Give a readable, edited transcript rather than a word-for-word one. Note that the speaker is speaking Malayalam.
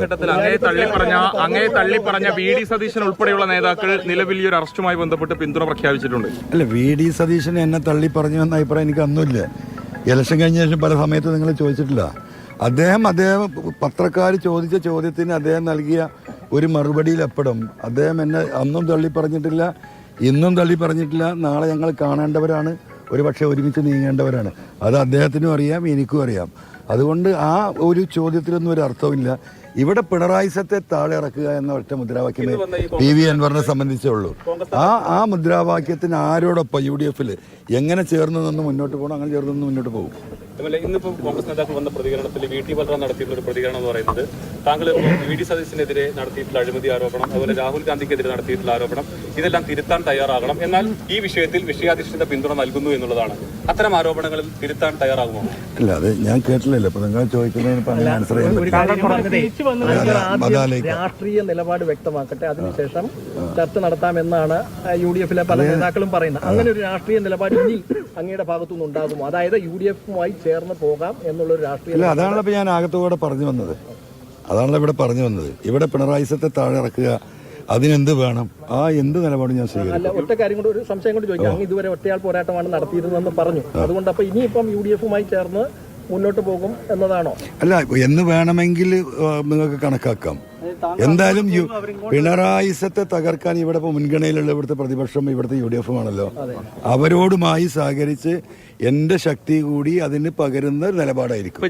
ഘട്ടത്തിൽ അങ്ങേ തള്ളിപ്പറഞ്ഞ വി ഡി സതീശൻ ഉൾപ്പെടെയുള്ള നേതാക്കൾ നിലവിൽ ഈ ഒരു അറസ്റ്റുമായി ബന്ധപ്പെട്ട് പിന്തുണ പ്രഖ്യാപിച്ചിട്ടുണ്ട്. അല്ല, വി ഡി സതീശൻ എന്നെ തള്ളി പറഞ്ഞു എന്ന അഭിപ്രായം എനിക്ക് അന്നുമില്ല. ഇലക്ഷൻ കഴിഞ്ഞ ശേഷം പല സമയത്തും നിങ്ങൾ ചോദിച്ചിട്ടില്ല. അദ്ദേഹം പത്രക്കാർ ചോദിച്ച ചോദ്യത്തിന് അദ്ദേഹം നൽകിയ ഒരു മറുപടിയിൽ എപ്പോഴും അദ്ദേഹം എന്നെ അന്നും തള്ളി പറഞ്ഞിട്ടില്ല, ഇന്നും തള്ളി പറഞ്ഞിട്ടില്ല. നാളെ ഞങ്ങൾ കാണേണ്ടവരാണ്, ഒരു പക്ഷേ ഒരുമിച്ച് നീങ്ങേണ്ടവരാണ്. അത് അദ്ദേഹത്തിനും അറിയാം, എനിക്കും അറിയാം. അതുകൊണ്ട് ആ ഒരു ചോദ്യത്തിലൊന്നും ഒരു അർത്ഥമില്ല. ഇവിടെ പിണറായി സത്തെ താഴെ ഇറക്കുക എന്ന ഒറ്റ മുദ്രാവാക്യമേ PV അൻവറിനെ സംബന്ധിച്ചേ ഉള്ളൂ. ആ മുദ്രാവാക്യത്തിന് ആരോടൊപ്പം UDF-ൽ എങ്ങനെ ചേർന്ന് നിന്ന് മുന്നോട്ട് പോകണം, അങ്ങനെ ചേർന്ന് നിന്ന് മുന്നോട്ട് പോകും. ഇന്നിപ്പോൾ കോൺഗ്രസ് നേതാക്കൾ വന്ന പ്രതികരണത്തിൽ VT ബൽറാം നടത്തിയിട്ടുള്ള ഒരു പ്രതികരണം എന്ന് പറയുന്നത്, താങ്കൾ VD സതീശനെതിരെ നടത്തിയിട്ടുള്ള അഴിമതി ആരോപണം, അതുപോലെ രാഹുൽ ഗാന്ധിക്കെതിരെ നടത്തിയിട്ടുള്ള ആരോപണം, ഇതെല്ലാം തിരുത്താൻ തയ്യാറാകണം, എന്നാൽ ഈ വിഷയത്തിൽ വിഷയാധിഷ്ഠിത പിന്തുണ നൽകുന്നു എന്നുള്ളതാണ്. അത്തരം ആരോപണങ്ങളിൽ തിരുത്താൻ തയ്യാറാകുമോ? അല്ല, അത് ഞാൻ കേട്ടില്ലല്ലോ. അപ്പൊ നിങ്ങൾ ചോദിക്കുന്നതിന് ആൻസർ രാഷ്ട്രീയ നിലപാട് വ്യക്തമാക്കട്ടെ, അതിനുശേഷം ചർച്ച നടത്താമെന്നാണ് UDF-ലെ പല നേതാക്കളും പറയുന്നത്. അങ്ങനെ ഒരു രാഷ്ട്രീയ നിലപാട് ഇനി അങ്ങയുടെ ഭാഗത്തുനിന്ന് ഉണ്ടാകുമോ? അതായത് UDF-മായി ചേർന്ന് പോകാം എന്നുള്ളൊരു രാഷ്ട്രീയ. അല്ല, അതാണല്ലോ ഇപ്പൊ ഞാൻ ആകത്തോടെ പറഞ്ഞു വന്നത്. അതാണല്ലോ ഇവിടെ പറഞ്ഞു വന്നത്. ഇവിടെ പിണറായി സത്തെ താഴെ ഇറക്കുക, അതിനെന്ത് വേണം, ആ എന്ത് നിലപാടും ഞാൻ സ്വീകരിക്കും. അല്ല, ഒറ്റ കാര്യം കൊണ്ട് ഒരു സംശയം കൊണ്ട് ചോദിക്കാം. അങ്ങ് ഇതുവരെ ഒറ്റയാൾ പോരാട്ടമാണ് നടത്തിയിരുന്നതെന്ന് പറഞ്ഞു. അതുകൊണ്ട് അപ്പൊ ഇനിയിപ്പം UDF-മായി ചേർന്ന് മുന്നോട്ട് പോകും എന്നതാണോ? അല്ല, എന്ന് വേണമെങ്കിൽ നിങ്ങൾക്ക് കണക്കാക്കാം. എന്തായാലും പിണറായി സത്തെ തകർക്കാൻ ഇവിടെ ഇപ്പോൾ മുൻഗണനയിലുള്ള ഇവിടുത്തെ പ്രതിപക്ഷം ഇവിടുത്തെ UDF-ആണല്ലോ. അവരോടുമായി സഹകരിച്ച് എന്റെ ശക്തി കൂടി അതിന് പകരുന്ന നിലപാടായിരിക്കും.